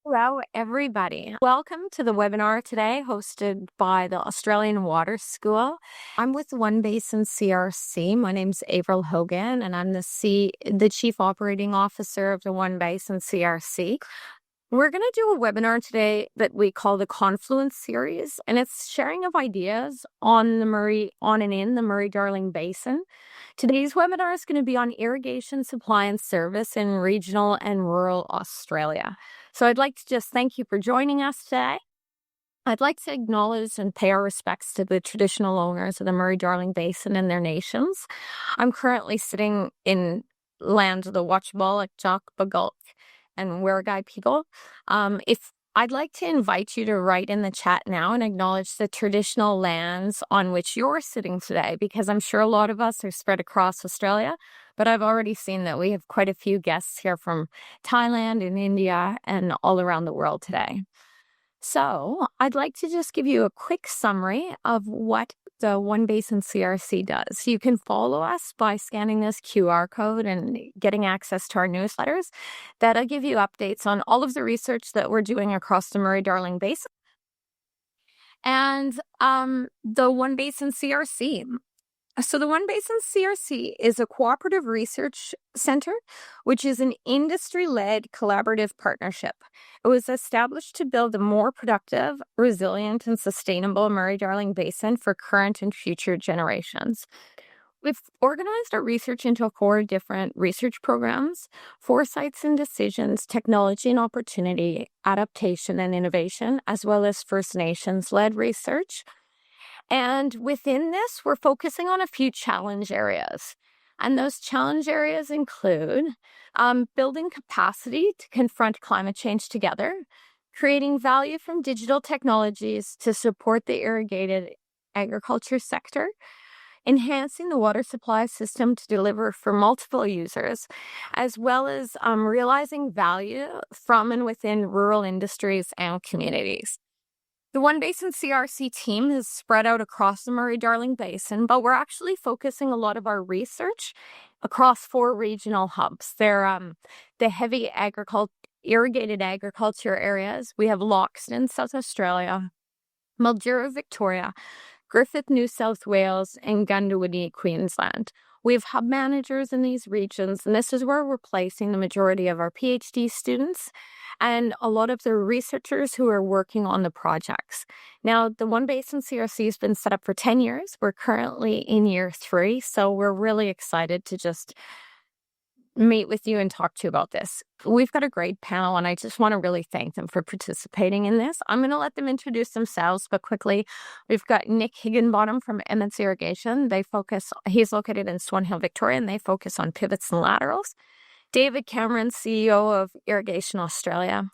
Hello, everybody. Welcome to the webinar today, hosted by the Australian Water School. I'm with One Basin CRC. My name's Avril Hogan, and I'm the Chief Operating Officer of the One Basin CRC. We're going to do a webinar today that we call the Confluence series, and it's sharing of ideas on and in the Murray-Darlin Basin. Today's webinar is going to be on irrigation supply and service in regional and rural Australia. So I'd like to just thank you for joining us today. I'd like to acknowledge and pay our respects to the traditional owners of the Murray-Darlin Basin and their nations. I'm currently sitting in land of the Watchballock, Jock, Bagulk, and Werribee people. If I'd like to invite you to write in the chat now and acknowledge the traditional lands on which you're sitting today, because I'm sure a lot of us are spread across Australia, but I've already seen that we have quite a few guests here from Thailand and India and all around the world today. So I'd like to just give you a quick summary of what the One Basin CRC does. You can follow us by scanning this QR code and getting access to our newsletters. That'll give you updates on all of the research that we're doing across the Murray-Darlin Basin. And the One Basin CRC. So the One Basin CRC is a cooperative research center, which is an industry-led collaborative partnership. It was established to build a more productive, resilient, and sustainable Murray-Darlin Basin for current and future generations. We've organized our research into 4 different research programs: foresights and decisions, technology and opportunity, adaptation and innovation, as well as First Nations-led research. And within this, we're focusing on a few challenge areas. And those challenge areas include building capacity to confront climate change together, creating value from digital technologies to support the irrigated agriculture sector, enhancing the water supply system to deliver for multiple users, as well as realizing value from and within rural industries and communities. The One Basin CRC team is spread out across the Murray-Darlin Basin, but we're actually focusing a lot of our research across 4 regional hubs. They're the heavy irrigated agriculture areas. We have Loxton, South Australia, Mildura, Victoria, Griffith, New South Wales, and Gundawadi, Queensland. We have hub managers in these regions, and this is where we're placing the majority of our PhD students and a lot of the researchers who are working on the projects. Now, the One Basin CRC has been set up for 10 years. We're currently in year 3, so we're really excited to just meet with you and talk to you about this. We've got a great panel, and I just want to really thank them for participating in this. I'm going to let them introduce themselves, but quickly, we've got Nick Higginbottom from Emmett's Irrigation. He's located in Swan Hill, Victoria, and they focus on pivots and laterals. David Cameron, CEO of Irrigation Australia.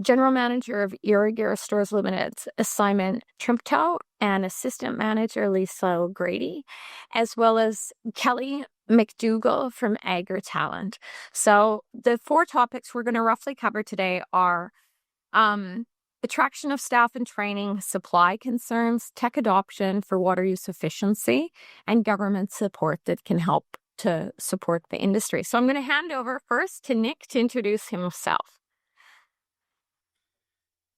General Manager of Irrigation Stores Limited, Simon Trimptow, and Assistant Manager Lisa O'Grady, as well as Kelly McDougall from AgriTalent. So the 4 topics we're going to roughly cover today are attraction of staff and training, supply concerns, tech adoption for water use efficiency, and government support that can help to support the industry. So I'm going to hand over first to Nick to introduce himself.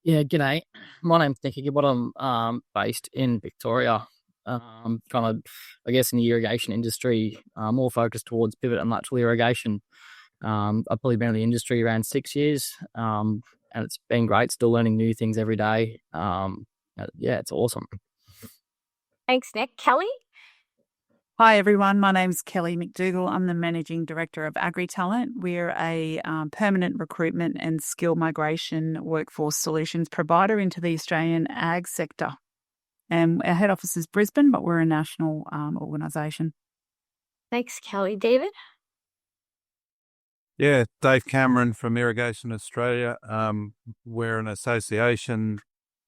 Yeah, g'day. My name's Nick Higginbottom. I'm based in Victoria. Kind of, I guess, in the irrigation industry, more focused towards pivot and lateral irrigation. I've probably been in the industry around 6 years, and it's been great. Still learning new things every day. Yeah, it's awesome. Thanks, Nick. Kelly? Hi, everyone. My name's Kelly McDougall. I'm the Managing Director of AgriTalent. We're a permanent recruitment and skill migration workforce solutions provider into the Australian ag sector. And our head office is Brisbane, but we're a national organisation. Thanks, Kelly. David? Yeah, Dave Cameron from Irrigation Australia. We're an association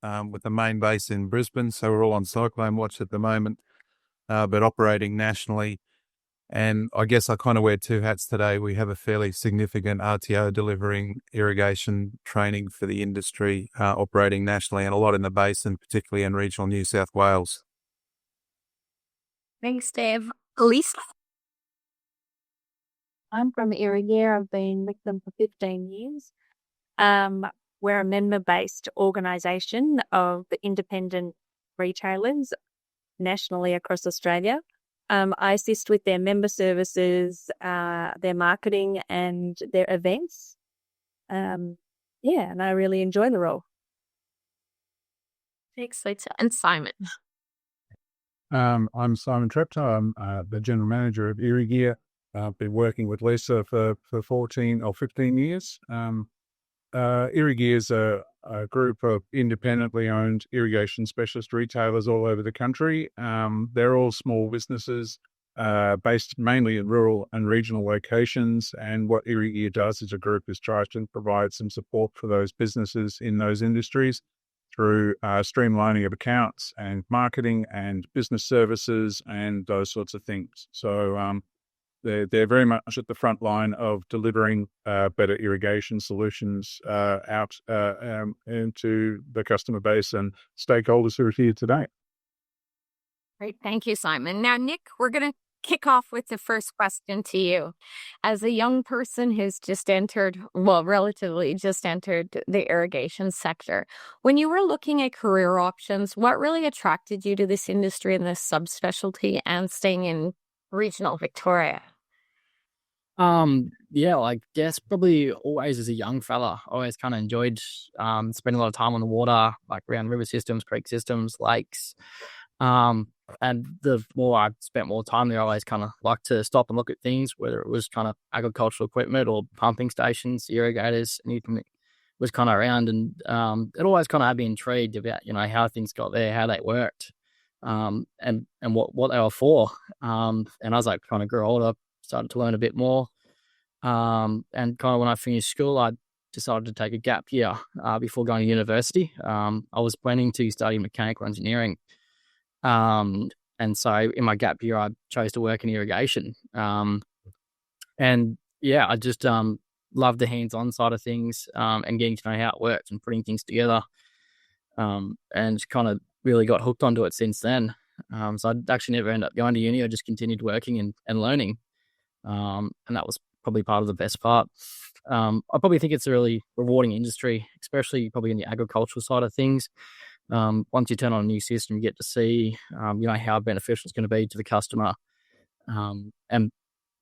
with the main base in Brisbane, so we're all on cyclone watch at the moment, but operating nationally. And I guess I kind of wear 2 hats today. We have a fairly significant RTO delivering irrigation training for the industry, operating nationally, and a lot in the basin, particularly in regional New South Wales. Thanks, Dave. Lisa? I'm from Irrigation. I've been with them for 15 years. We're a member-based organisation of independent retailers nationally across Australia. I assist with their member services, their marketing and their events. And I really enjoy the role. Excellent. And Simon. I'm Simon Treptow. I'm the General Manager of Irrigation. I've been working with Lisa for 14 or 15 years. Irrigation is a group of independently owned irrigation specialist retailers all over the country. They're all small businesses based mainly in rural and regional locations. And what Irrigation does as a group is try to provide some support for those businesses in those industries through streamlining of accounts and marketing and business services and those sorts of things. So they're very much at the front line of delivering better irrigation solutions out into the customer base and stakeholders who are here today. Great. Thank you, Simon. Now, Nick, we're going to kick off with the first question to you. As a young person who's relatively just entered the irrigation sector, when you were looking at career options, what really attracted you to this industry and this subspecialty and staying in regional Victoria? I guess probably always as a young fella, always kind of enjoyed spending a lot of time on the water, like around river systems, creek systems, lakes. And the more I spent more time there, I always kind of liked to stop and look at things, whether it was kind of agricultural equipment or pumping stations, irrigators, anything that was kind of around. And it always kind of had me intrigued about, how things got there, how they worked, and what they were for. And as I kind of grew older, started to learn a bit more. And kind of when I finished school, I decided to take a gap year before going to university. I was planning to study mechanical engineering. And so in my gap year, I chose to work in irrigation. I just love the hands-on side of things and getting to know how it works and putting things together. And kind of really got hooked onto it since then. So I actually never ended up going to uni. I just continued working and learning. And that was probably part of the best part. I probably think it's a really rewarding industry, especially probably in the agricultural side of things. Once you turn on a new system, you get to see, how beneficial it's going to be to the customer, and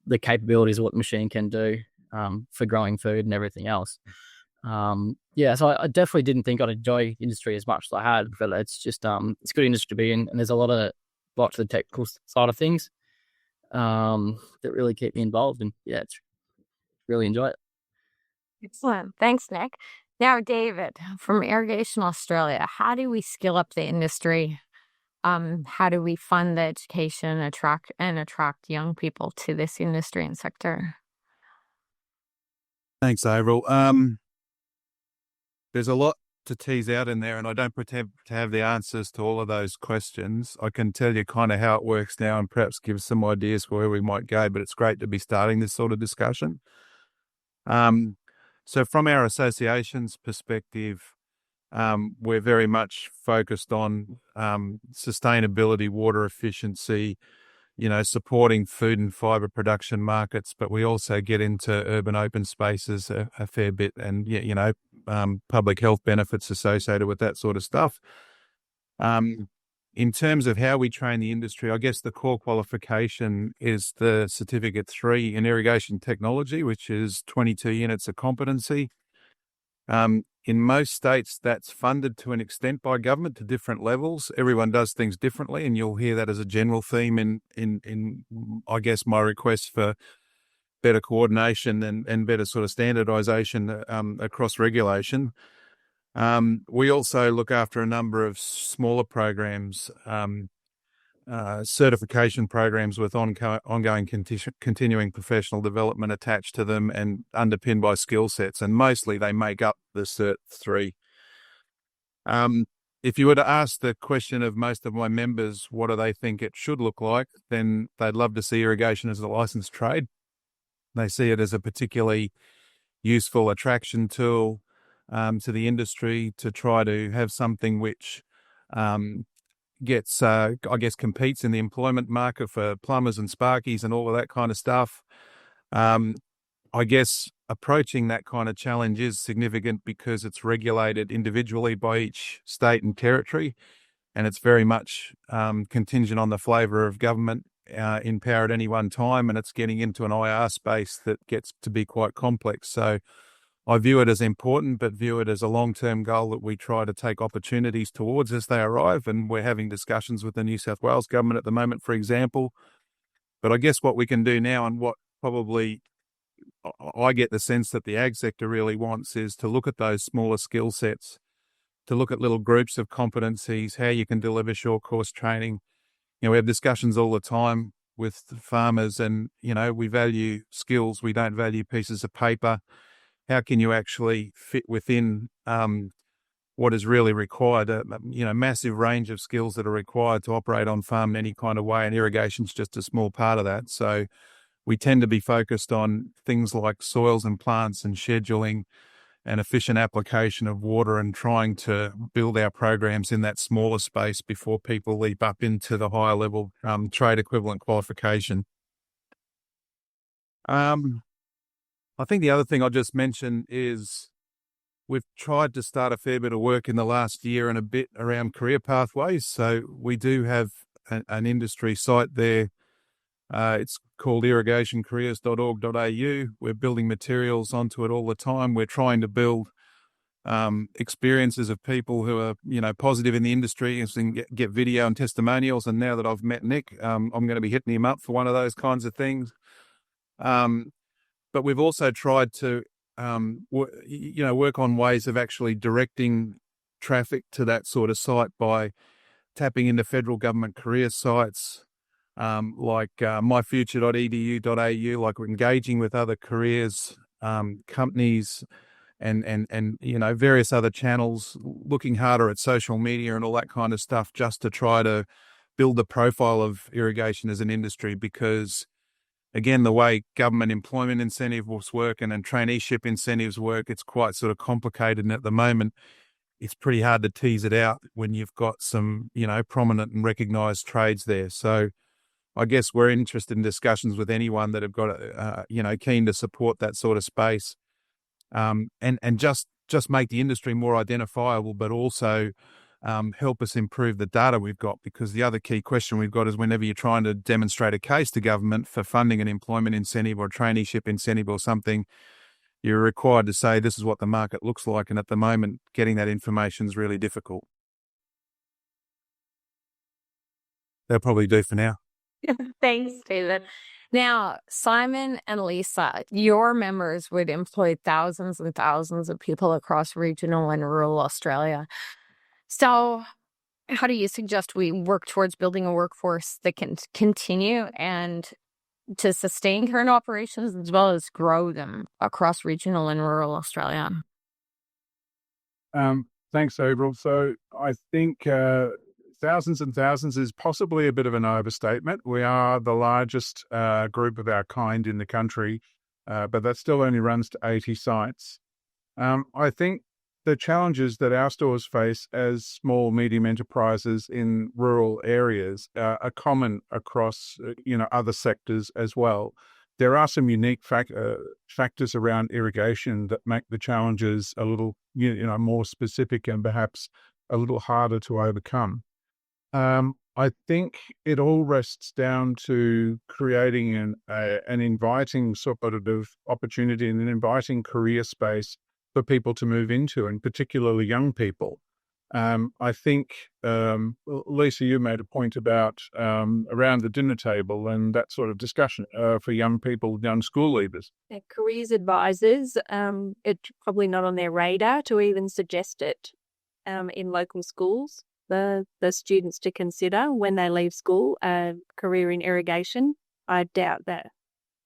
the capabilities of what the machine can do for growing food and everything else. So I definitely didn't think I'd enjoy the industry as much as I had, but it's just it's a good industry to be in, and there's a lot to the technical side of things that really keep me involved, and it's really enjoy it. Excellent. Thanks, Nick. Now, David, from Irrigation Australia, how do we skill up the industry? How do we fund the education, attract young people to this industry and sector? Thanks, Avril. There's a lot to tease out in there, and I don't pretend to have the answers to all of those questions. I can tell you kind of how it works now and perhaps give some ideas for where we might go, but it's great to be starting this sort of discussion. So from our association's perspective, we're very much focused on sustainability, water efficiency, supporting food and fibre production markets, but we also get into urban open spaces a fair bit and, public health benefits associated with that sort of stuff. In terms of how we train the industry, I guess the core qualification is the Certificate 3 in Irrigation Technology, which is 22 units of competency. In most states, that's funded to an extent by government to different levels. Everyone does things differently, and you'll hear that as a general theme in I guess, my request for better coordination and better sort of standardisation across regulation. We also look after a number of smaller programs, certification programs with ongoing continuing professional development attached to them and underpinned by skill sets, and mostly they make up the Cert 3. If you were to ask the question of most of my members, what do they think it should look like, then they'd love to see irrigation as a licensed trade. They see it as a particularly useful attraction tool to the industry to try to have something which competes in the employment market for plumbers and sparkies and all of that kind of stuff. I guess approaching that kind of challenge is significant because it's regulated individually by each state and territory, and it's very much contingent on the flavour of government in power at any one time, and it's getting into an IR space that gets to be quite complex. So I view it as important, but view it as a long-term goal that we try to take opportunities towards as they arrive, and we're having discussions with the New South Wales government at the moment, for example. But I guess what we can do now, and what probably I get the sense that the ag sector really wants, is to look at those smaller skill sets, to look at little groups of competencies, how you can deliver short course training. We have discussions all the time with farmers, and, we value skills. We don't value pieces of paper. How can you actually fit within what is really required? Massive range of skills that are required to operate on farm in any kind of way, and irrigation's just a small part of that. So we tend to be focused on things like soils and plants and scheduling and efficient application of water, and trying to build our programs in that smaller space before people leap up into the higher level trade equivalent qualification. I think the other thing I'll just mention is we've tried to start a fair bit of work in the last year and a bit around career pathways. So we do have an industry site there. It's called irrigationcareers.org.au. We're building materials onto it all the time. We're trying to build experiences of people who are, positive in the industry, and get video and testimonials. And now that I've met Nick, I'm going to be hitting him up for one of those kinds of things. But we've also tried to, work on ways of actually directing traffic to that sort of site by tapping into federal government career sites, like myfuture.edu.au, like we're engaging with other careers, companies, and various other channels, looking harder at social media and all that kind of stuff, just to try to build the profile of irrigation as an industry. Because again, the way government employment incentives work and traineeship incentives work, it's quite sort of complicated. And at the moment, it's pretty hard to tease it out when you've got some, prominent and recognised trades there. So I guess we're interested in discussions with anyone that have got, keen to support that sort of space, and just make the industry more identifiable, but also help us improve the data we've got. Because the other key question we've got is, whenever you're trying to demonstrate a case to government for funding an employment incentive or a traineeship incentive or something, you're required to say this is what the market looks like. And at the moment, getting that information is really difficult. They'll probably do for now. Thanks, David. Now, Simon and Lisa, your members would employ thousands and thousands of people across regional and rural Australia. So how do you suggest we work towards building a workforce that can continue and to sustain current operations, as well as grow them across regional and rural Australia? Thanks, April. So I think thousands and thousands is possibly a bit of an overstatement. We are the largest group of our kind in the country, but that still only runs to 80 sites. I think the challenges that our stores face as small, medium enterprises in rural areas are common across, other sectors as well. There are some unique factors around irrigation that make the challenges a little, more specific and perhaps a little harder to overcome. I think it all rests down to creating an inviting sort of opportunity and an inviting career space for people to move into, and particularly young people. I think, Lisa, you made a point about around the dinner table and that sort of discussion for young people, young school leavers. Careers advisors, it's probably not on their radar to even suggest it in local schools. The students to consider when they leave school a career in irrigation. I doubt that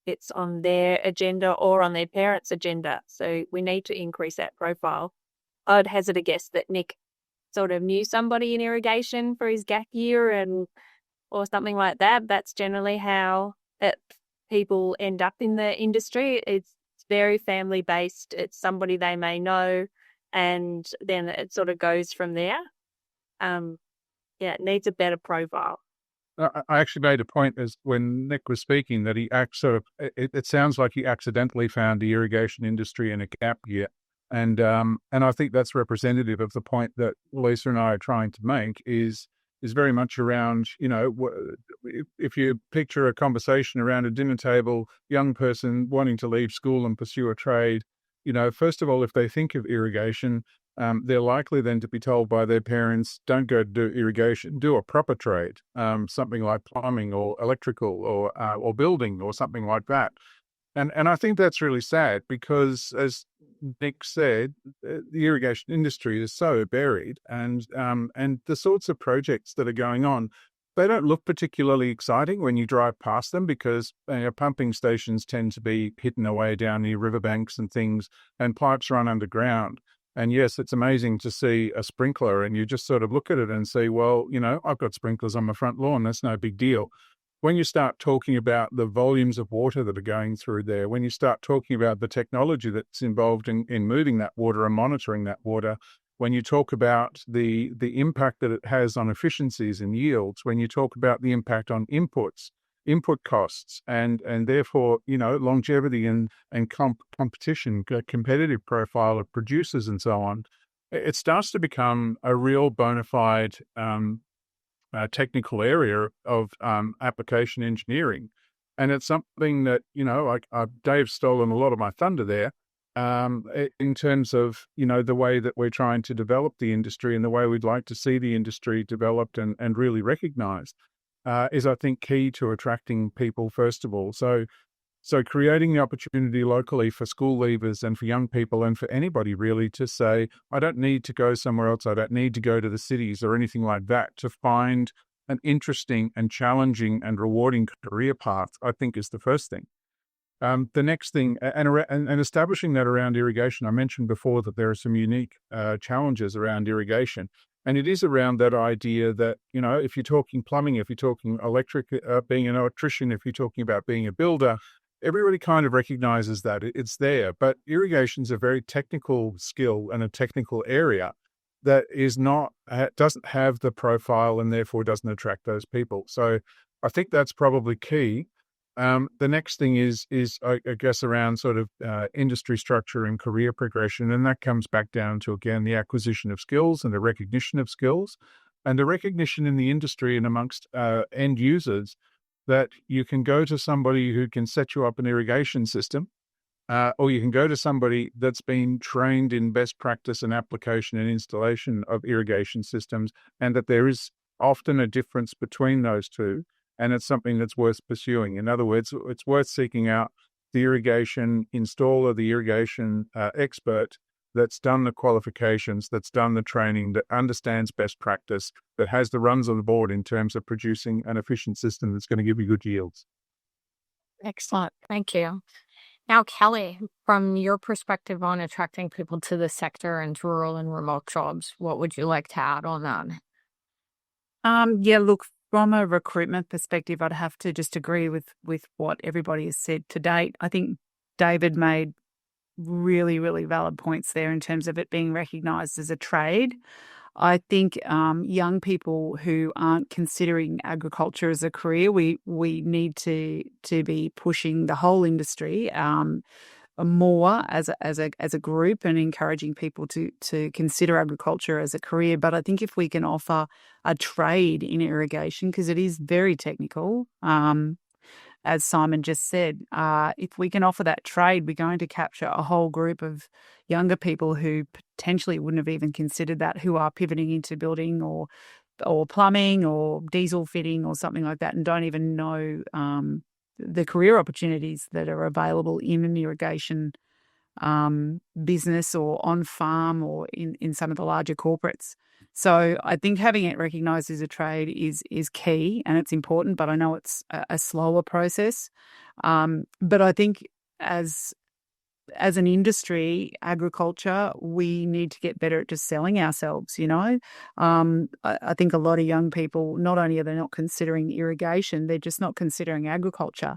it's on their agenda or on their parents' agenda. So we need to increase that profile. I'd hazard a guess that Nick sort of knew somebody in irrigation for his gap year or something like that. That's generally how people end up in the industry. It's very family based. It's somebody they may know, and then it sort of goes from there. It needs a better profile. I actually made a point as when Nick was speaking that he it sounds like he accidentally found the irrigation industry in a gap year. And I think that's representative of the point that Lisa and I are trying to make is very much around, if you picture a conversation around a dinner table, young person wanting to leave school and pursue a trade, first of all, if they think of irrigation, they're likely then to be told by their parents, don't go do irrigation, do a proper trade, something like plumbing or electrical or building or something like that. And I think that's really sad because, as Nick said, the irrigation industry is so buried, and the sorts of projects that are going on, they don't look particularly exciting when you drive past them because pumping stations tend to be hidden away down near riverbanks and things, and pipes run underground. And yes, it's amazing to see a sprinkler, and you just sort of look at it and say, well, I've got sprinklers on my front lawn. That's no big deal. When you start talking about the volumes of water that are going through there, when you start talking about the technology that's involved in moving that water and monitoring that water, when you talk about the impact that it has on efficiencies and yields, when you talk about the impact on input costs, and therefore, longevity and competition, competitive profile of producers and so on, it starts to become a real bona fide technical area of application engineering. And it's something that, Dave's stolen a lot of my thunder there, in terms of, the way that we're trying to develop the industry and the way we'd like to see the industry developed and really recognized, is, I think, key to attracting people, first of all. So creating the opportunity locally for school leavers and for young people and for anybody really to say, I don't need to go somewhere else. I don't need to go to the cities or anything like that to find an interesting and challenging and rewarding career path, I think is the first thing. The next thing, and establishing that around irrigation, I mentioned before that there are some unique challenges around irrigation. And it is around that idea that, if you're talking plumbing, if you're talking electric, being an electrician, if you're talking about being a builder, everybody kind of recognizes that it's there. But irrigation is a very technical skill and a technical area that doesn't have the profile and therefore doesn't attract those people. So I think that's probably key. The next thing is I guess around sort of industry structure and career progression, and that comes back down to, again, the acquisition of skills and the recognition of skills, and the recognition in the industry and amongst end users that you can go to somebody who can set you up an irrigation system, or you can go to somebody that's been trained in best practice and application and installation of irrigation systems, and that there is often a difference between those two. And it's something that's worth pursuing. In other words, it's worth seeking out the irrigation installer, the irrigation expert that's done the qualifications, that's done the training, that understands best practice, that has the runs on the board in terms of producing an efficient system that's going to give you good yields. Excellent. Thank you. Now, Kelly, from your perspective on attracting people to the sector and to rural and remote jobs, what would you like to add on that? Look, from a recruitment perspective, I'd have to just agree with what everybody has said to date. I think David made really, really valid points there in terms of it being recognised as a trade. I think young people who aren't considering agriculture as a career, we need to be pushing the whole industry more as a group and encouraging people to consider agriculture as a career. But I think if we can offer a trade in irrigation, because it is very technical, as Simon just said, if we can offer that trade, we're going to capture a whole group of younger people who potentially wouldn't have even considered that, who are pivoting into building or plumbing or diesel fitting or something like that, and don't even know the career opportunities that are available in an irrigation business or on farm or in some of the larger corporates. So I think having it recognised as a trade is key, and it's important, but I know it's a slower process. But I think as an industry, agriculture, we need to get better at just selling ourselves, I think a lot of young people, not only are they not considering irrigation, they're just not considering agriculture.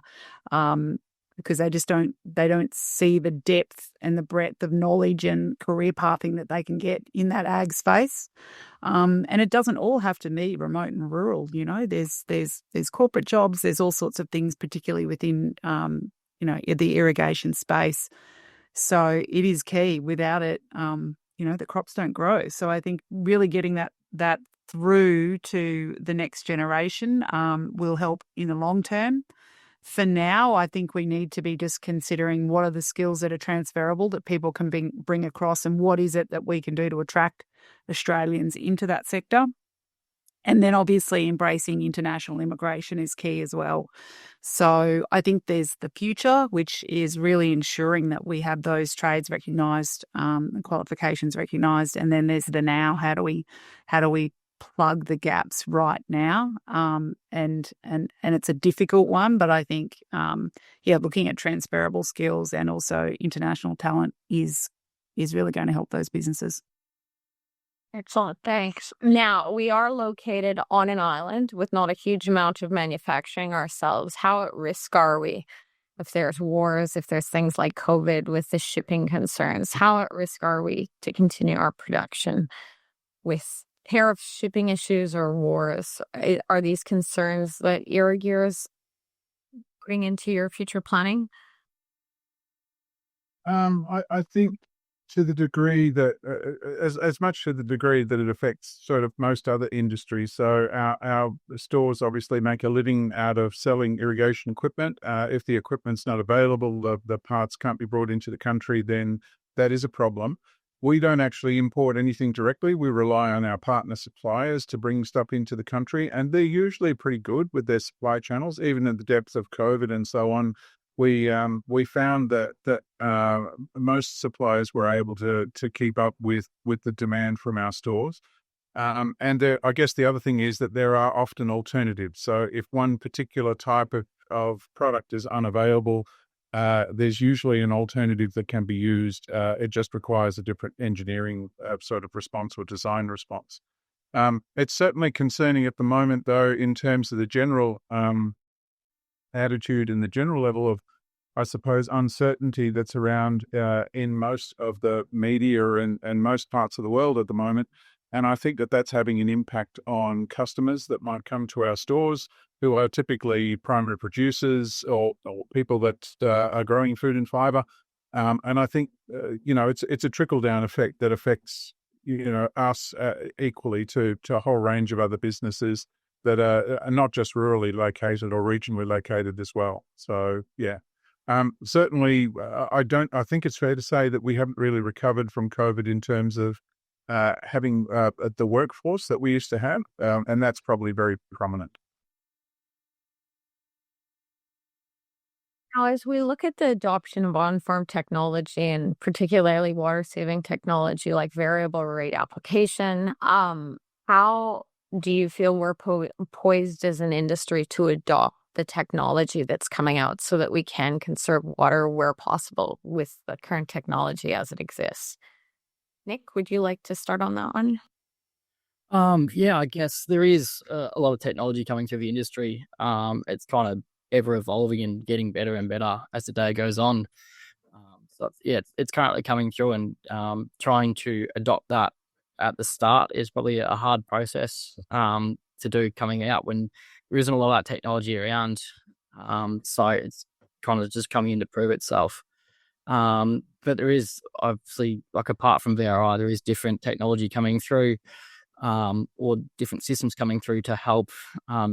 because they don't see the depth and the breadth of knowledge and career pathing that they can get in that ag space. And it doesn't all have to be remote and rural. There's corporate jobs. There's all sorts of things, particularly within the irrigation space. So it is key. Without it, the crops don't grow. So I think really getting that through to the next generation will help in the long term. For now, I think we need to be just considering what are the skills that are transferable that people can bring across, and what is it that we can do to attract Australians into that sector. And then obviously embracing international immigration is key as well. So I think there's the future, which is really ensuring that we have those trades recognised, and qualifications recognised. And then there's the now. How do we plug the gaps right now? And it's a difficult one, but I think looking at transferable skills and also international talent is really going to help those businesses. Excellent. Thanks. Now, we are located on an island with not a huge amount of manufacturing ourselves. How at risk are we? If there's wars, if there's things like COVID with the shipping concerns, how at risk are we to continue our production with tariff shipping issues or wars? Are these concerns that Irrigation bring into your future planning? I think to the degree that, as much to the degree that it affects sort of most other industries. So our stores obviously make a living out of selling irrigation equipment. If the equipment's not available, the parts can't be brought into the country, then that is a problem. We don't actually import anything directly. We rely on our partner suppliers to bring stuff into the country, and they're usually pretty good with their supply channels, even in the depth of COVID and so on. We found that most suppliers were able to keep up with the demand from our stores. And I guess the other thing is that there are often alternatives. So if one particular type of product is unavailable, there's usually an alternative that can be used. It just requires a different engineering sort of response or design response. It's certainly concerning at the moment, though, in terms of the general attitude and the general level of, I suppose, uncertainty that's around in most of the media and most parts of the world at the moment. And I think that's having an impact on customers that might come to our stores, who are typically primary producers or people that are growing food and fibre. And I think, it's a trickle-down effect that affects, us equally to a whole range of other businesses that are not just rurally located or regionally located as well. So, yeah. Certainly, I think it's fair to say that we haven't really recovered from COVID in terms of having the workforce that we used to have, and that's probably very prominent. Now, as we look at the adoption of on-farm technology, and particularly water-saving technology like variable rate application, how do you feel we're poised as an industry to adopt the technology that's coming out so that we can conserve water where possible with the current technology as it exists? Nick, would you like to start on that one? I guess there is a lot of technology coming through the industry. It's kind of ever evolving and getting better and better as the day goes on. It's currently coming through, and trying to adopt that at the start is probably a hard process to do coming out when there isn't a lot of that technology around. So it's kind of just coming in to prove itself. But there is obviously, like, apart from VRI, there is different technology coming through, or different systems coming through to help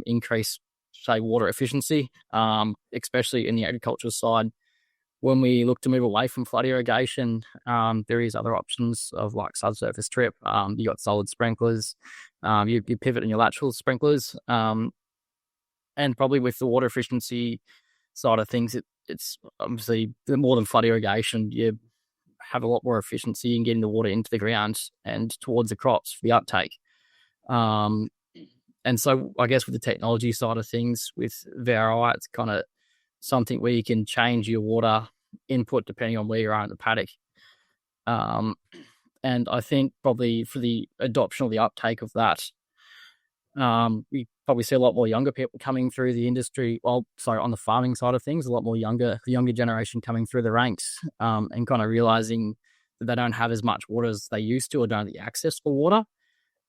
increase, say, water efficiency, especially in the agricultural side. When we look to move away from flood irrigation, there is other options of like subsurface drip. You got solid sprinklers, you pivot in your lateral sprinklers, and probably with the water efficiency side of things, it's obviously more than flood irrigation. You have a lot more efficiency in getting the water into the ground and towards the crops for the uptake. And so I guess with the technology side of things, with VRI, it's kind of something where you can change your water input depending on where you are in the paddock. And I think probably for the adoption or the uptake of that, we probably see a lot more younger people coming through the industry. Well, sorry, on the farming side of things, a lot more the younger generation coming through the ranks, and kind of realizing that they don't have as much water as they used to, or don't have the access for water.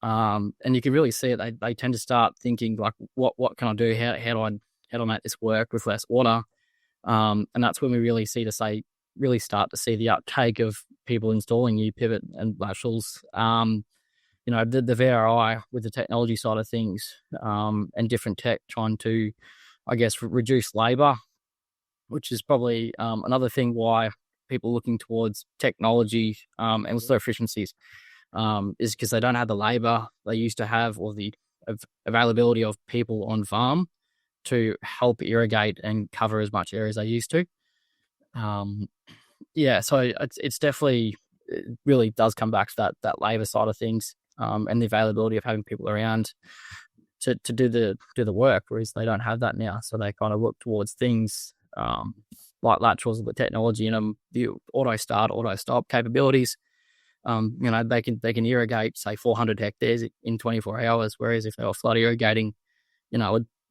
And you can really see it. They tend to start thinking like, what can I do? How do I make this work with less water? And that's when we really start to see the uptake of people installing new pivot and laterals. The VRI with the technology side of things, and different tech trying to, I guess, reduce labour, which is probably another thing why people looking towards technology and also efficiencies, is because they don't have the labour they used to have, or the availability of people on farm to help irrigate and cover as much area as they used to. So it's definitely, it really does come back to that labour side of things, and the availability of having people around to do the work, whereas they don't have that now. So they kind of look towards things like laterals with technology and the auto start, auto stop capabilities. They can irrigate, say, 400 hectares in 24 hours, whereas if they were flood irrigating,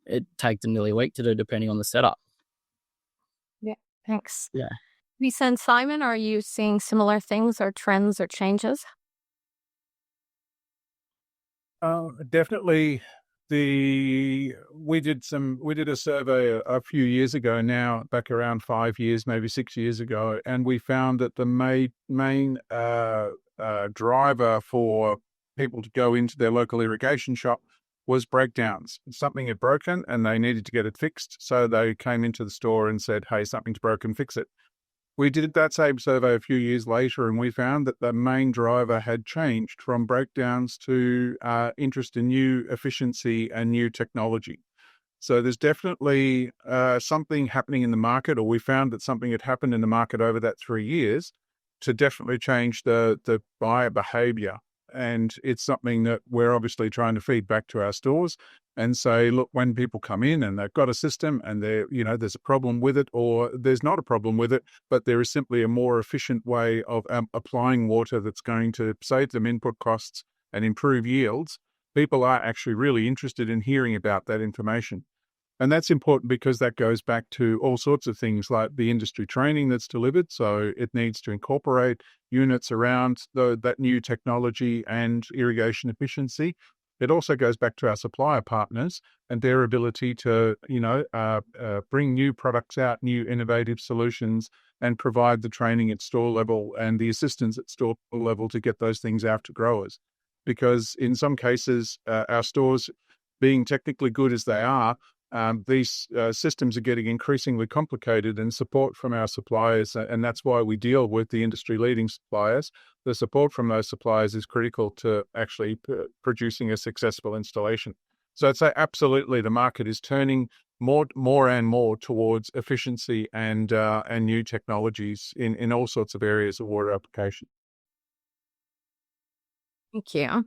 it takes them nearly a week to do, depending on the setup. Yeah, thanks. Yeah. Lisa and Simon, are you seeing similar things or trends or changes? Definitely. We did a survey a few years ago now, back around 5 years, maybe 6 years ago, and we found that the main driver for people to go into their local irrigation shop was breakdowns. Something had broken and they needed to get it fixed, so they came into the store and said, "Hey, something's broken, fix it." We did that same survey a few years later, and we found that the main driver had changed from breakdowns to interest in new efficiency and new technology. So there's definitely something happening in the market, or we found that something had happened in the market over that 3 years to definitely change the buyer behavior. And it's something that we're obviously trying to feed back to our stores and say, look, when people come in and they've got a system and there's a problem with it, or there's not a problem with it, but there is simply a more efficient way of applying water that's going to save them input costs and improve yields, people are actually really interested in hearing about that information. And that's important because that goes back to all sorts of things like the industry training that's delivered. So it needs to incorporate units around that new technology and irrigation efficiency. It also goes back to our supplier partners and their ability to, bring new products out, new innovative solutions, and provide the training at store level and the assistance at store level to get those things out to growers. Because in some cases, our stores, being technically good as they are, these systems are getting increasingly complicated, and support from our suppliers, and that's why we deal with the industry-leading suppliers. The support from those suppliers is critical to actually producing a successful installation. So I'd say absolutely the market is turning more and more towards efficiency and new technologies in all sorts of areas of water application. Thank you.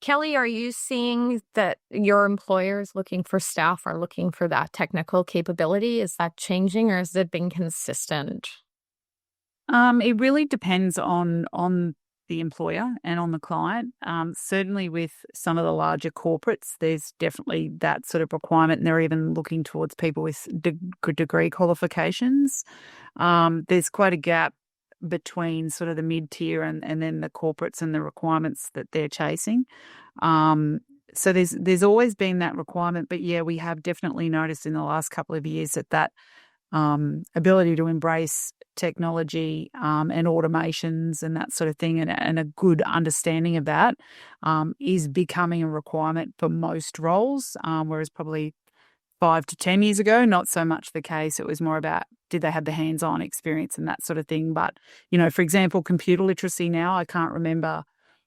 Kelly, are you seeing that your employers looking for staff are looking for that technical capability? Is that changing, or has it been consistent? It really depends on the employer and on the client. Certainly with some of the larger corporates, there's definitely that sort of requirement, and they're even looking towards people with degree qualifications. There's quite a gap between sort of the mid-tier and then the corporates and the requirements that they're chasing. So there's always been that requirement, but yeah, we have definitely noticed in the last couple of years that ability to embrace technology and automations and that sort of thing, and a good understanding of that is becoming a requirement for most roles, whereas probably 5 to 10 years ago, not so much the case. It was more about, did they have the hands-on experience and that sort of thing. But, for example, computer literacy now, I can't remember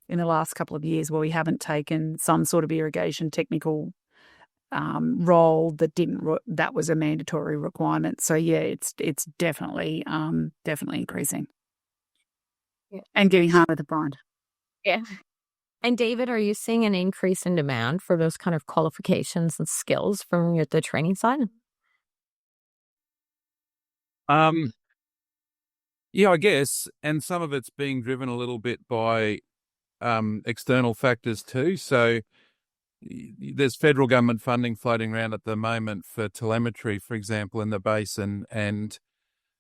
in the last couple of years where we haven't taken some sort of irrigation technical role that was a mandatory requirement. So yeah, it's definitely increasing. Yeah. And getting harder to find. Yeah. And David, are you seeing an increase in demand for those kind of qualifications and skills from the training side? Yeah, I guess, and some of it's being driven a little bit by external factors too. So there's federal government funding floating around at the moment for telemetry, for example, in the basin, and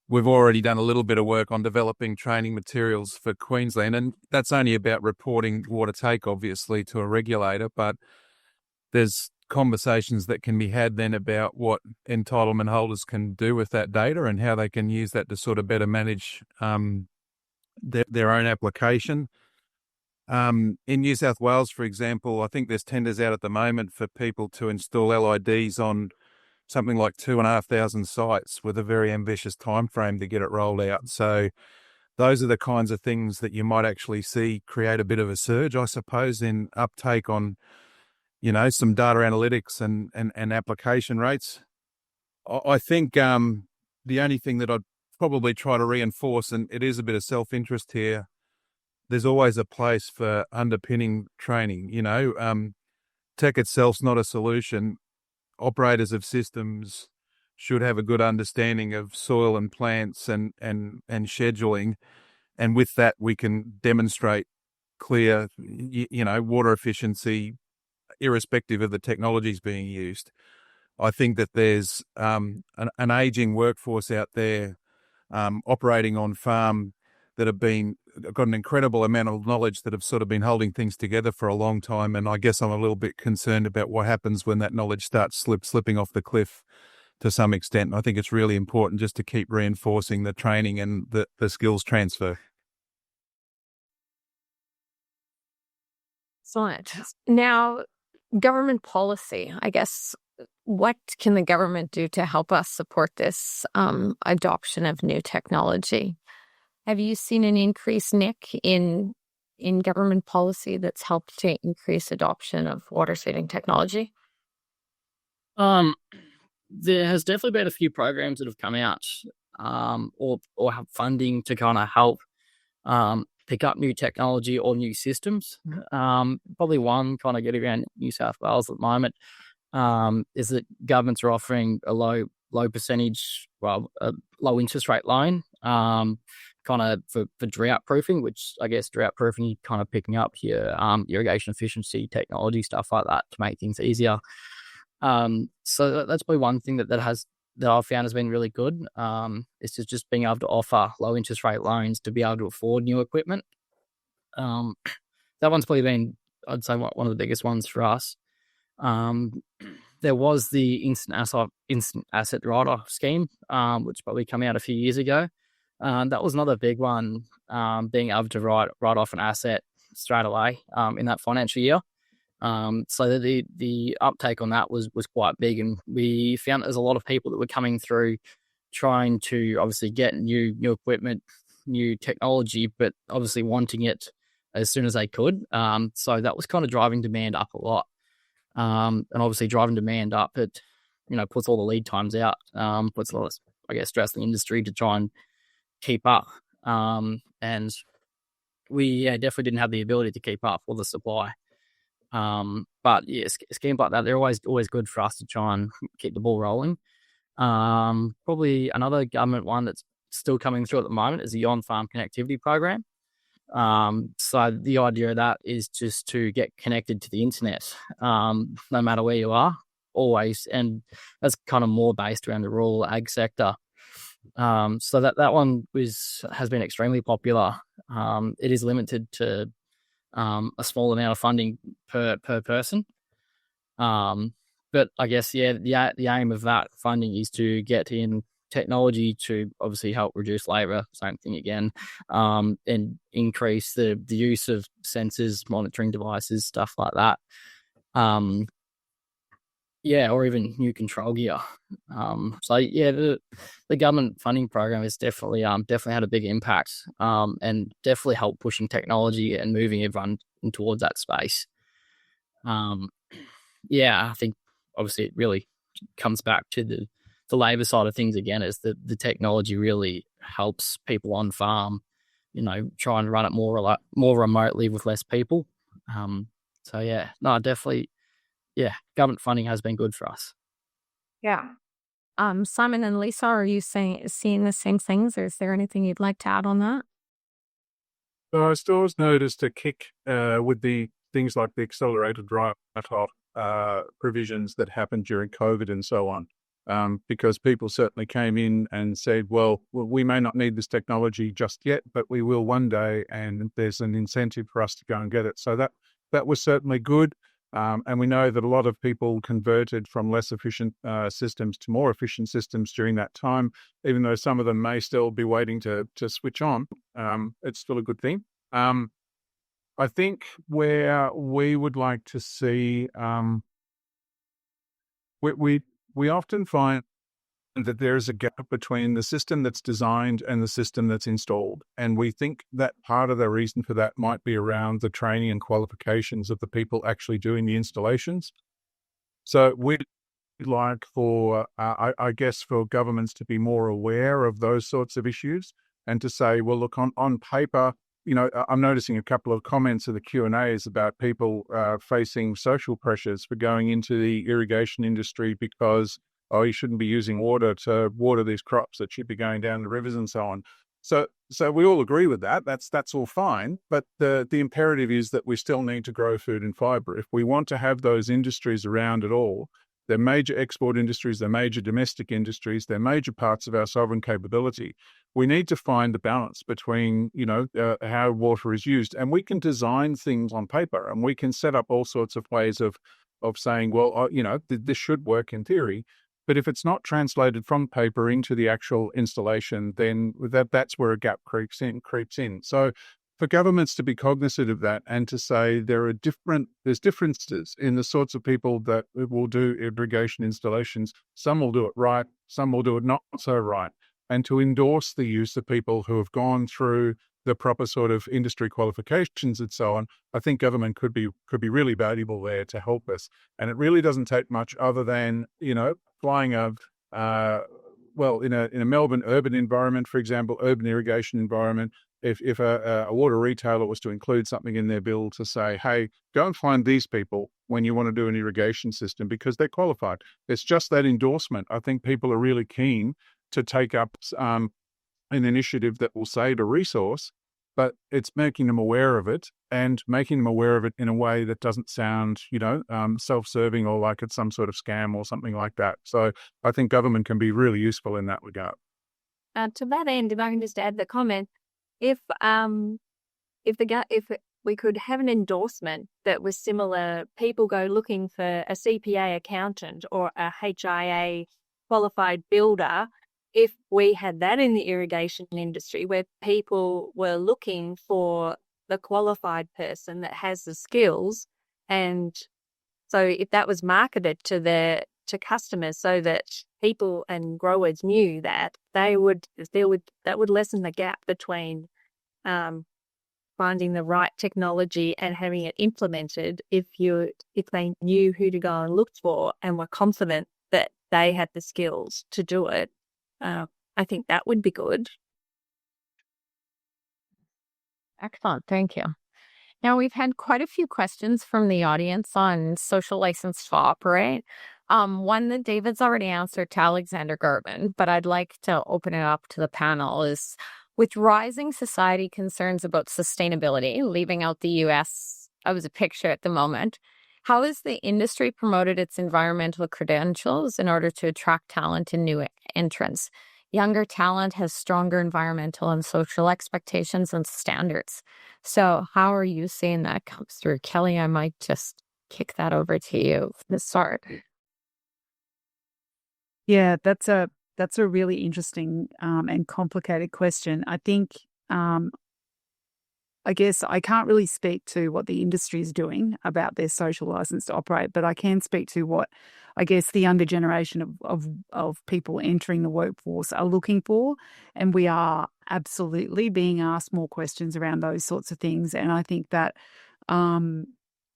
we've already done a little bit of work on developing training materials for Queensland, and that's only about reporting water take, obviously, to a regulator, but there's conversations that can be had then about what entitlement holders can do with that data and how they can use that to sort of better manage their own application. In New South Wales, for example, I think there's tenders out at the moment for people to install LIDs on something like 2,500 sites with a very ambitious time frame to get it rolled out. So those are the kinds of things that you might actually see create a bit of a surge, I suppose, in uptake on, some data analytics and application rates. I think the only thing that I'd probably try to reinforce, and it is a bit of self-interest here, there's always a place for underpinning training. Tech itself's not a solution. Operators of systems should have a good understanding of soil and plants and scheduling. And with that, we can demonstrate clear, water efficiency, irrespective of the technologies being used. I think that there's an aging workforce out there operating on farm that have got an incredible amount of knowledge that have sort of been holding things together for a long time. And I guess I'm a little bit concerned about what happens when that knowledge starts slipping off the cliff to some extent. And I think it's really important just to keep reinforcing the training and the skills transfer. Excellent. Now, government policy, I guess, what can the government do to help us support this adoption of new technology? Have you seen an increase, Nick, in government policy that's helped to increase adoption of water saving technology? There has definitely been a few programs that have come out or have funding to kind of help pick up new technology or new systems. Probably one kind of getting around New South Wales at the moment is that governments are offering a low percentage, a low interest rate loan kind of for drought proofing, which I guess drought proofing kind of picking up your irrigation efficiency technology, stuff like that to make things easier. So that's probably one thing that I've found has been really good. It's just being able to offer low interest rate loans to be able to afford new equipment. That one's probably been, I'd say, one of the biggest ones for us. There was the instant asset write-off scheme, which probably came out a few years ago. That was another big one, being able to write off an asset straight away in that financial year. So the uptake on that was quite big, and we found there's a lot of people that were coming through trying to obviously get new equipment, new technology, but obviously wanting it as soon as they could. So that was kind of driving demand up a lot. And obviously driving demand up, it puts all the lead times out, puts a lot of, I guess, stress in the industry to try and keep up. And we definitely didn't have the ability to keep up with the supply. But yeah, schemes like that, they're always good for us to try and keep the ball rolling. Probably another government one that's still coming through at the moment is the on-farm connectivity program. So the idea of that is just to get connected to the internet, no matter where you are, always. And that's kind of more based around the rural ag sector. So that one has been extremely popular. It is limited to a small amount of funding per person. But I guess, the aim of that funding is to get in technology to obviously help reduce labour, same thing again, and increase the use of sensors, monitoring devices, stuff like that. Or even new control gear. The government funding program has definitely had a big impact, and definitely helped pushing technology and moving everyone towards that space. I think obviously it really comes back to the labour side of things again, is that the technology really helps people on farm, try and run it more remotely with less people. Definitely. Yeah, government funding has been good for us. Yeah. Simon and Lisa, are you seeing the same things, or is there anything you'd like to add on that? So I still noticed a kick with the things like the accelerated write-off provisions that happened during COVID and so on. Because people certainly came in and said, well, we may not need this technology just yet, but we will one day, and there's an incentive for us to go and get it. So that was certainly good. And we know that a lot of people converted from less efficient systems to more efficient systems during that time, even though some of them may still be waiting to switch on. It's still a good thing. I think where we would like to see, we often find that there is a gap between the system that's designed and the system that's installed. And we think that part of the reason for that might be around the training and qualifications of the people actually doing the installations. So we'd like for, I guess, for governments to be more aware of those sorts of issues and to say, well, look, on paper, I'm noticing a couple of comments of the Q&As about people facing social pressures for going into the irrigation industry because, you shouldn't be using water to water these crops that should be going down the rivers and so on. So we all agree with that. That's all fine. But the imperative is that we still need to grow food and fibre. If we want to have those industries around at all, they're major export industries, they're major domestic industries, they're major parts of our sovereign capability. We need to find the balance between, how water is used. And we can design things on paper and we can set up all sorts of ways of saying, well, this should work in theory. But if it's not translated from paper into the actual installation, then that's where a gap creeps in. So for governments to be cognizant of that and to say there's differences in the sorts of people that will do irrigation installations. Some will do it right, some will do it not so right. And to endorse the use of people who have gone through the proper sort of industry qualifications and so on, I think government could be really valuable there to help us. And it really doesn't take much other than, flying in a Melbourne urban environment, for example, urban irrigation environment, if a water retailer was to include something in their bill to say, hey, go and find these people when you want to do an irrigation system because they're qualified. It's just that endorsement. I think people are really keen to take up an initiative that will save a resource, but it's making them aware of it and making them aware of it in a way that doesn't sound, self-serving or like it's some sort of scam or something like that. So I think government can be really useful in that regard. To that end, if I can just add the comment, if we could have an endorsement that was similar, people go looking for a CPA accountant or a HIA qualified builder. If we had that in the irrigation industry where people were looking for the qualified person that has the skills, and so if that was marketed to customers so that people and growers knew that, that would lessen the gap between finding the right technology and having it implemented if they knew who to go and look for and were confident that they had the skills to do it. I think that would be good. Excellent. Thank you. Now, we've had quite a few questions from the audience on social license to operate. One that David's already answered to Alexander Gerben, but I'd like to open it up to the panel is, with rising society concerns about sustainability, leaving out the U.S. as a picture at the moment, how has the industry promoted its environmental credentials in order to attract talent and new entrants? Younger talent has stronger environmental and social expectations and standards. So how are you seeing that come through? Kelly, I might just kick that over to you to start. Yeah, that's a really interesting and complicated question. I think, I guess I can't really speak to what the industry is doing about their social license to operate, but I can speak to what I guess the younger generation of people entering the workforce are looking for. And we are absolutely being asked more questions around those sorts of things. And I think that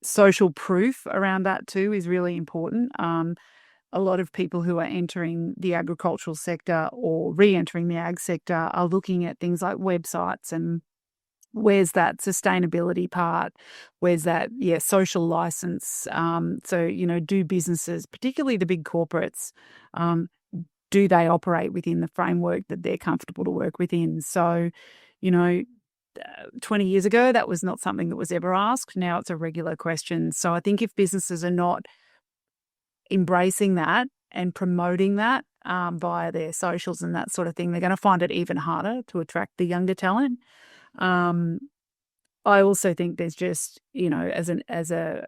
social proof around that too is really important. A lot of people who are entering the agricultural sector or re-entering the ag sector are looking at things like websites and where's that sustainability part? Where's that, social license? So, do businesses, particularly the big corporates, do they operate within the framework that they're comfortable to work within? So, 20 years ago, that was not something that was ever asked. Now it's a regular question. So I think if businesses are not embracing that and promoting that via their socials and that sort of thing, they're going to find it even harder to attract the younger talent. I also think there's just, as a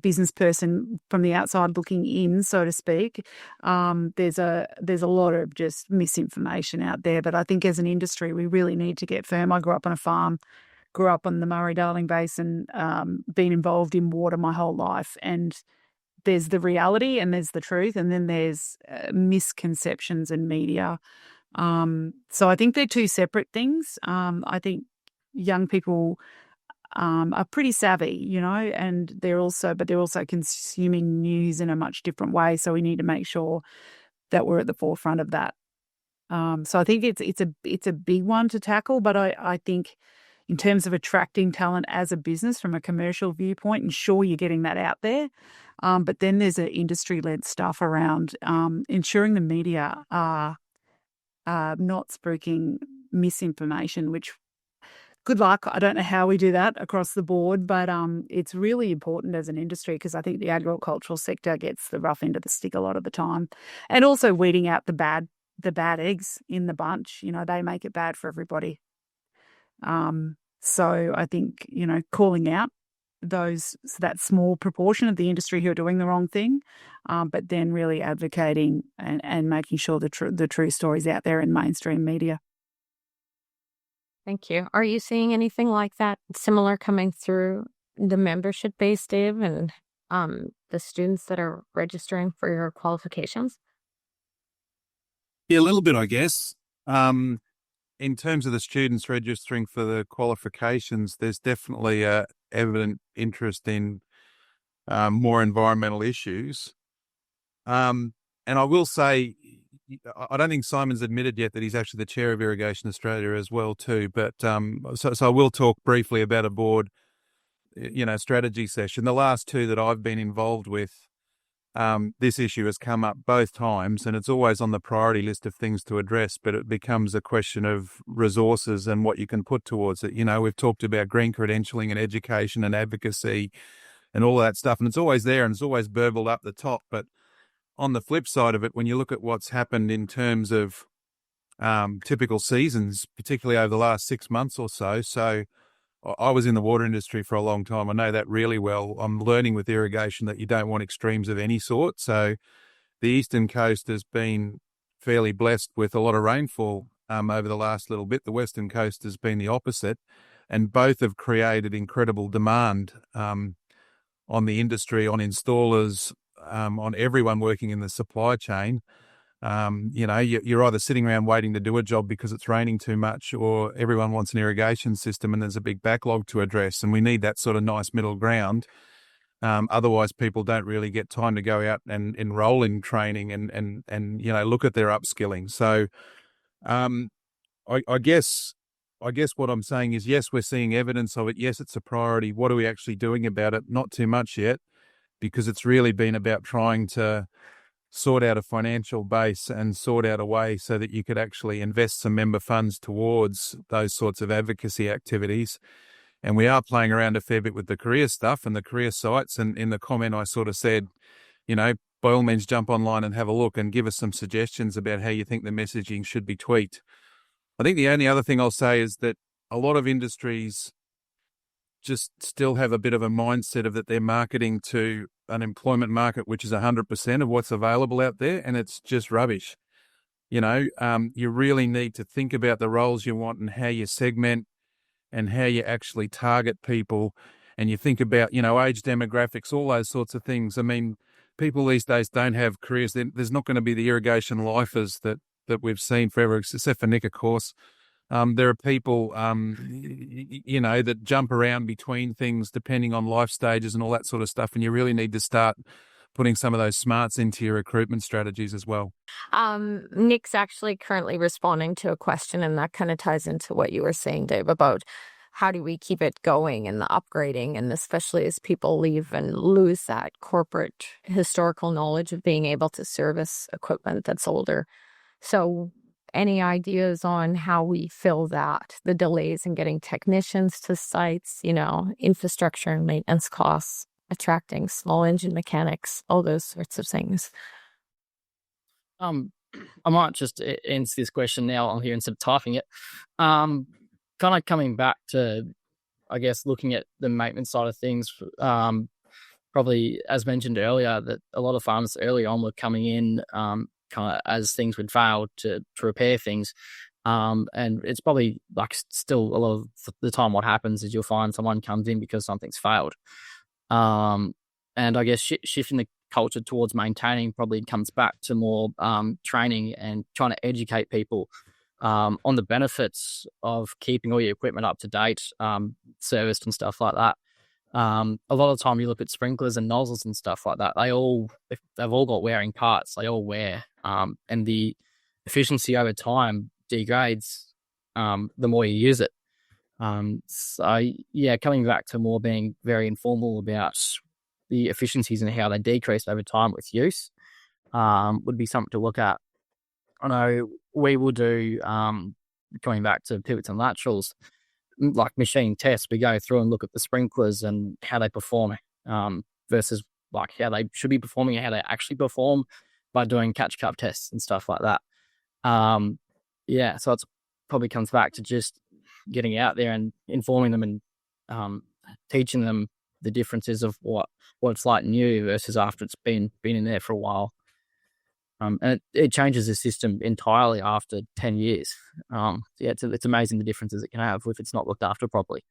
business person from the outside looking in, so to speak, there's a lot of just misinformation out there. But I think as an industry, we really need to get firm. I grew up on a farm, grew up on the Murray-Darling Basin, been involved in water my whole life, and there's the reality and there's the truth, and then there's misconceptions in media. So I think they're two separate things. I think young people are pretty savvy, and they're also consuming news in a much different way. So we need to make sure that we're at the forefront of that. So I think it's a big one to tackle, but I think in terms of attracting talent as a business from a commercial viewpoint, and sure, you're getting that out there. But then there's an industry-led stuff around ensuring the media are not spruiking misinformation, which, good luck. I don't know how we do that across the board, but it's really important as an industry, because I think the agricultural sector gets the rough end of the stick a lot of the time. And also weeding out the bad eggs in the bunch. They make it bad for everybody. So I think, calling out that small proportion of the industry who are doing the wrong thing, but then really advocating and making sure the true story's out there in mainstream media. Thank you. Are you seeing anything like that similar coming through the membership base, Dave, and the students that are registering for your qualifications? Yeah, a little bit, I guess. In terms of the students registering for the qualifications, there's definitely a evident interest in more environmental issues. And I will say, I don't think Simon's admitted yet that he's actually the chair of Irrigation Australia as well too. But so I will talk briefly about a board, strategy session. The last two that I've been involved with, this issue has come up both times, and it's always on the priority list of things to address, but it becomes a question of resources and what you can put towards it. We've talked about green credentialing and education and advocacy and all that stuff, and it's always there and it's always burbled up the top. But on the flip side of it, when you look at what's happened in terms of typical seasons, particularly over the last 6 months or so, I was in the water industry for a long time. I know that really well. I'm learning with irrigation that you don't want extremes of any sort. So the eastern coast has been fairly blessed with a lot of rainfall over the last little bit. The western coast has been the opposite, and both have created incredible demand on the industry, on installers, on everyone working in the supply chain. You're either sitting around waiting to do a job because it's raining too much, or everyone wants an irrigation system and there's a big backlog to address. And we need that sort of nice middle ground. Otherwise, people don't really get time to go out and enroll in training and look at their upskilling. So I guess what I'm saying is, yes, we're seeing evidence of it. Yes, it's a priority. What are we actually doing about it? Not too much yet, because it's really been about trying to sort out a financial base and sort out a way so that you could actually invest some member funds towards those sorts of advocacy activities. And we are playing around a fair bit with the career stuff and the career sites. And in the comment, I sort of said, by all means, jump online and have a look and give us some suggestions about how you think the messaging should be tweaked. I think the only other thing I'll say is that a lot of industries just still have a bit of a mindset of that they're marketing to an employment market which is 100% of what's available out there, and it's just rubbish. You really need to think about the roles you want and how you segment and how you actually target people, and you think about, age demographics, all those sorts of things. I mean, people these days don't have careers. There's not going to be the irrigation lifers that we've seen forever, except for Nick, of course. There are people, that jump around between things depending on life stages and all that sort of stuff. And you really need to start putting some of those smarts into your recruitment strategies as well. Nick's actually currently responding to a question, and that kind of ties into what you were saying, Dave, about how do we keep it going and the upgrading, and especially as people leave and lose that corporate historical knowledge of being able to service equipment that's older. So any ideas on how we fill that, the delays in getting technicians to sites, infrastructure and maintenance costs? attracting small engine mechanics, all those sorts of things. I might just answer this question now on here instead of typing it. Kind of coming back to, I guess, looking at the maintenance side of things, probably as mentioned earlier, that a lot of farmers early on were coming in kind of as things would fail to repair things. And it's probably like still a lot of the time what happens is you'll find someone comes in because something's failed. And I guess shifting the culture towards maintaining probably comes back to more training and trying to educate people on the benefits of keeping all your equipment up to date, serviced and stuff like that. A lot of the time you look at sprinklers and nozzles and stuff like that, they've all got wearing parts, they all wear, and the efficiency over time degrades the more you use it. So yeah, coming back to more being very informal about the efficiencies and how they decrease over time with use would be something to look at. I know we will do, coming back to pivots and laterals, like machine tests. We go through and look at the sprinklers and how they perform versus like how they should be performing and how they actually perform by doing catch-cup tests and stuff like that. Yeah, so it's probably comes back to just getting out there and informing them and teaching them the differences of what it's like new versus after it's been in there for a while. And it changes the system entirely after 10 years. Yeah, it's amazing the differences it can have if it's not looked after properly.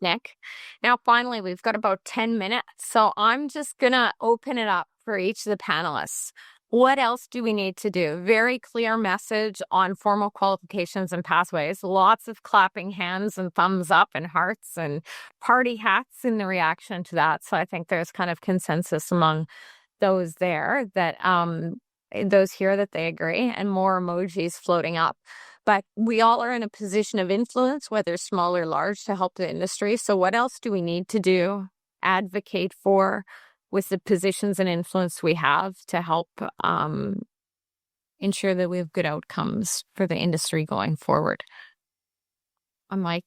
Nick. Now, finally, we've got about 10 minutes, so I'm just going to open it up for each of the panelists. What else do we need to do? Very clear message on formal qualifications and pathways. Lots of clapping hands and thumbs up and hearts and party hats in the reaction to that. So I think there's kind of consensus among those there that those here that they agree, and more emojis floating up. But we all are in a position of influence, whether small or large, to help the industry. So what else do we need to do, advocate for with the positions and influence we have to help ensure that we have good outcomes for the industry going forward? I'm like,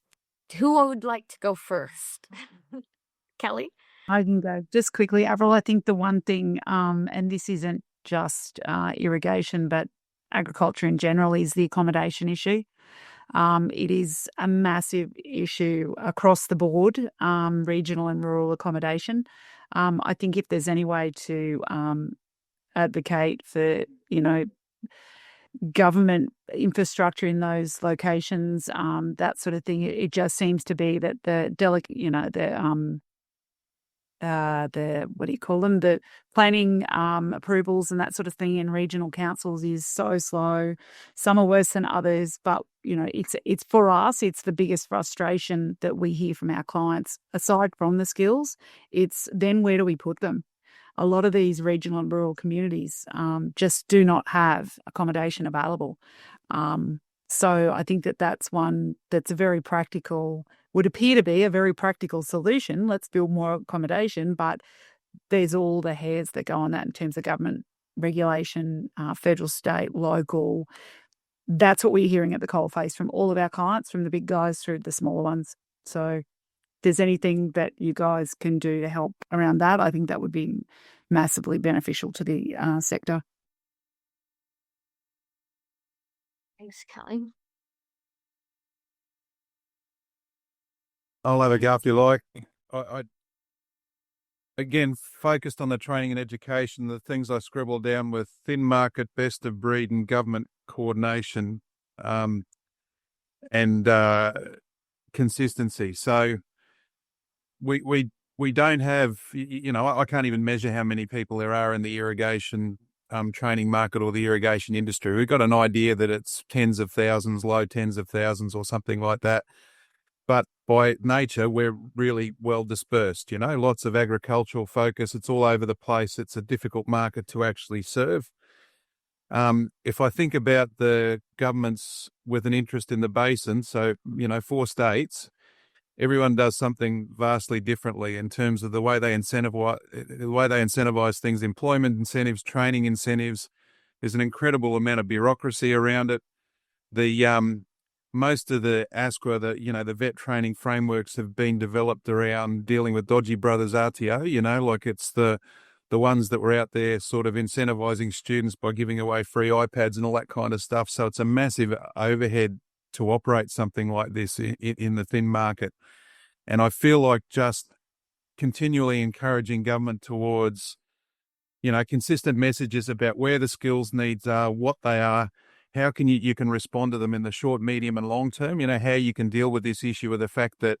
who would like to go first? Kelly? I can go just quickly. Avril, I think the one thing, and this isn't just irrigation, but agriculture in general, is the accommodation issue. It is a massive issue across the board, regional and rural accommodation. I think if there's any way to advocate for, government infrastructure in those locations, that sort of thing, it just seems to be that the what do you call them? The planning approvals and that sort of thing in regional councils is so slow. Some are worse than others, but it's for us. It's the biggest frustration that we hear from our clients. Aside from the skills, it's then where do we put them? A lot of these regional and rural communities just do not have accommodation available. So I think that's one that's a very practical, would appear to be a very practical solution. Let's build more accommodation, but there's all the hairs that go on that in terms of government regulation, federal, state, local. That's what we're hearing at the coalface from all of our clients, from the big guys through the smaller ones. So if there's anything that you guys can do to help around that, I think that would be massively beneficial to the sector. Thanks, Kelly. I'll have a go if you like. I again, focused on the training and education, the things I scribbled down were thin market, best of breed, and government coordination, and consistency. So we don't have, I can't even measure how many people there are in the irrigation training market or the irrigation industry. We've got an idea that it's tens of thousands, low tens of thousands or something like that. But by nature, we're really well dispersed, lots of agricultural focus. It's all over the place. It's a difficult market to actually serve. If I think about the governments with an interest in the basin, so, 4 states, everyone does something vastly differently in terms of the way they incentivize things, employment incentives, training incentives. There's an incredible amount of bureaucracy around it. The most of the ASQA, the vet training frameworks have been developed around dealing with dodgy brothers RTO, like it's the ones that were out there sort of incentivizing students by giving away free iPads and all that kind of stuff. So it's a massive overhead to operate something like this in the thin market. And I feel like just continually encouraging government towards, consistent messages about where the skills needs are, what they are, how can you can respond to them in the short, medium and long term, how you can deal with this issue of the fact that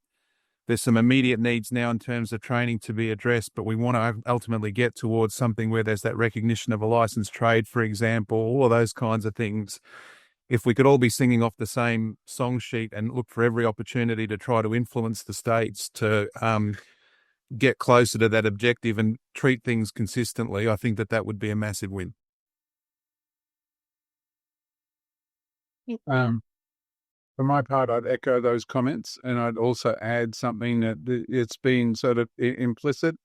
there's some immediate needs now in terms of training to be addressed, but we want to ultimately get towards something where there's that recognition of a licensed trade, for example, all of those kinds of things. If we could all be singing off the same song sheet and look for every opportunity to try to influence the states to get closer to that objective and treat things consistently, I think that would be a massive win. For my part, I'd echo those comments, and I'd also add something that it's been sort of implicit,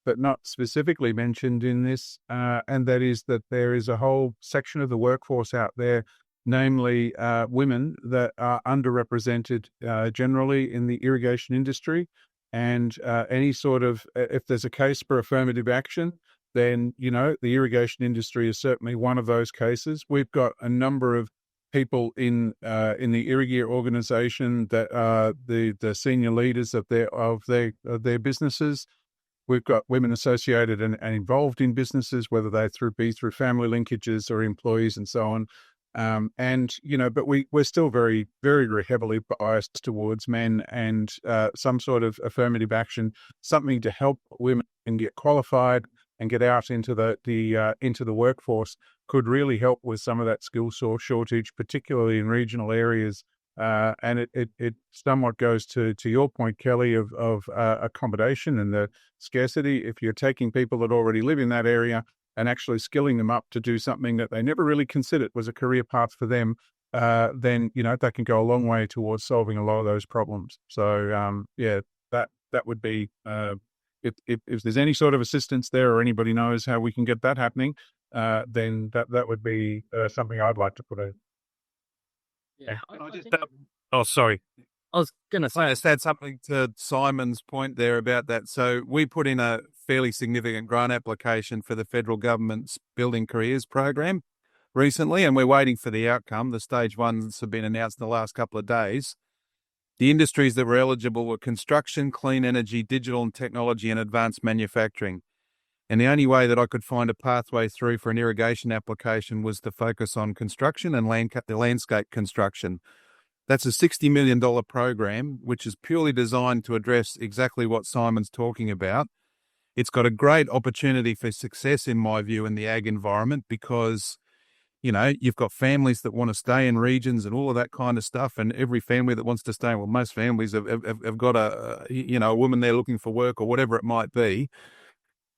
but not specifically mentioned in this, and that is that there is a whole section of the workforce out there, namely women, that are underrepresented generally in the irrigation industry. And any sort of, if there's a case for affirmative action, then, the irrigation industry is certainly one of those cases. We've got a number of people in the Irrigate organization that are the senior leaders of their businesses. We've got women associated and involved in businesses, whether they through family linkages or employees and so on. But we're still very, very, very heavily biased towards men, and some sort of affirmative action, something to help women get qualified and get out into the workforce, could really help with some of that skill shortage, particularly in regional areas. And it somewhat goes to your point, Kelly, of accommodation and the scarcity. If you're taking people that already live in that area and actually skilling them up to do something that they never really considered was a career path for them, then that can go a long way towards solving a lot of those problems. So that would be if there's any sort of assistance there, or anybody knows how we can get that happening, then that would be something I'd like to put in. Yeah. Sorry. I was going to say, I just add something to Simon's point there about that. So we put in a fairly significant grant application for the federal government's Building Careers program recently, and we're waiting for the outcome. The stage ones have been announced in the last couple of days. The industries that were eligible were construction, clean energy, digital and technology, and advanced manufacturing. And the only way that I could find a pathway through for an irrigation application was to focus on construction and landscape construction. That's a $60 million program, which is purely designed to address exactly what Simon's talking about. It's got a great opportunity for success, in my view, in the ag environment, because, you've got families that want to stay in regions and all of that kind of stuff. And every family that wants to stay, well, most families have got a woman there looking for work or whatever it might be.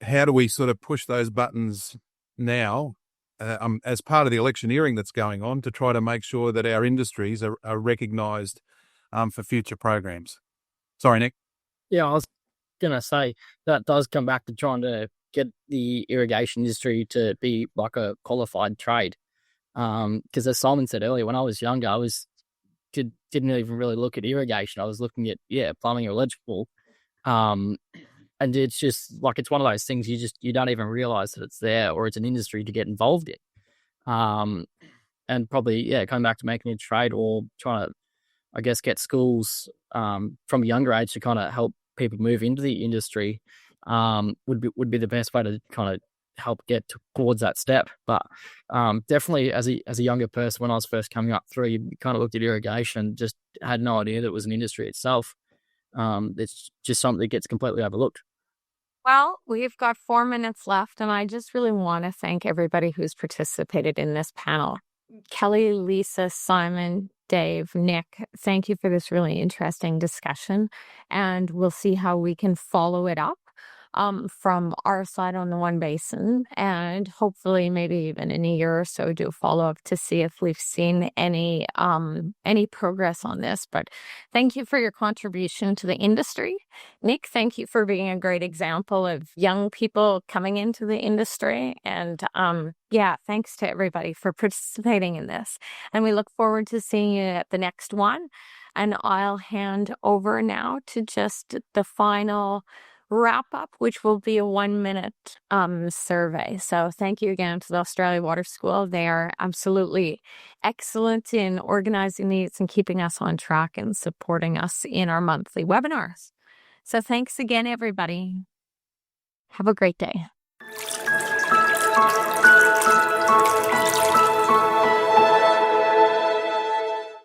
How do we sort of push those buttons now as part of the electioneering that's going on to try to make sure that our industries are recognised for future programs? Sorry, Nick. Yeah, I was going to say that does come back to trying to get the irrigation industry to be like a qualified trade. Because as Simon said earlier, when I was younger, I didn't even really look at irrigation. I was looking at, plumbing or electrical. And it's just like, it's one of those things you don't even realize that it's there, or it's an industry to get involved in. And probably, coming back to making a trade or trying to, I guess, get schools from a younger age to kind of help people move into the industry would be the best way to kind of help get towards that step. But definitely as a younger person, when I was first coming up through, you kind of looked at irrigation, just had no idea that it was an industry itself. It's just something that gets completely overlooked. Well, we've got 4 minutes left, and I just really want to thank everybody who's participated in this panel. Kelly, Lisa, Simon, Dave, Nick, thank you for this really interesting discussion, and we'll see how we can follow it up. from our side on the One Basin, and hopefully maybe even in a year or so do a follow-up to see if we've seen any progress on this. But thank you for your contribution to the industry. Nick, thank you for being a great example of young people coming into the industry. And thanks to everybody for participating in this. And we look forward to seeing you at the next one. And I'll hand over now to just the final wrap up, which will be a 1-minute survey. So thank you again to the Australia Water School. They are absolutely excellent in organizing these and keeping us on track and supporting us in our monthly webinars. So thanks again, everybody. Have a great day.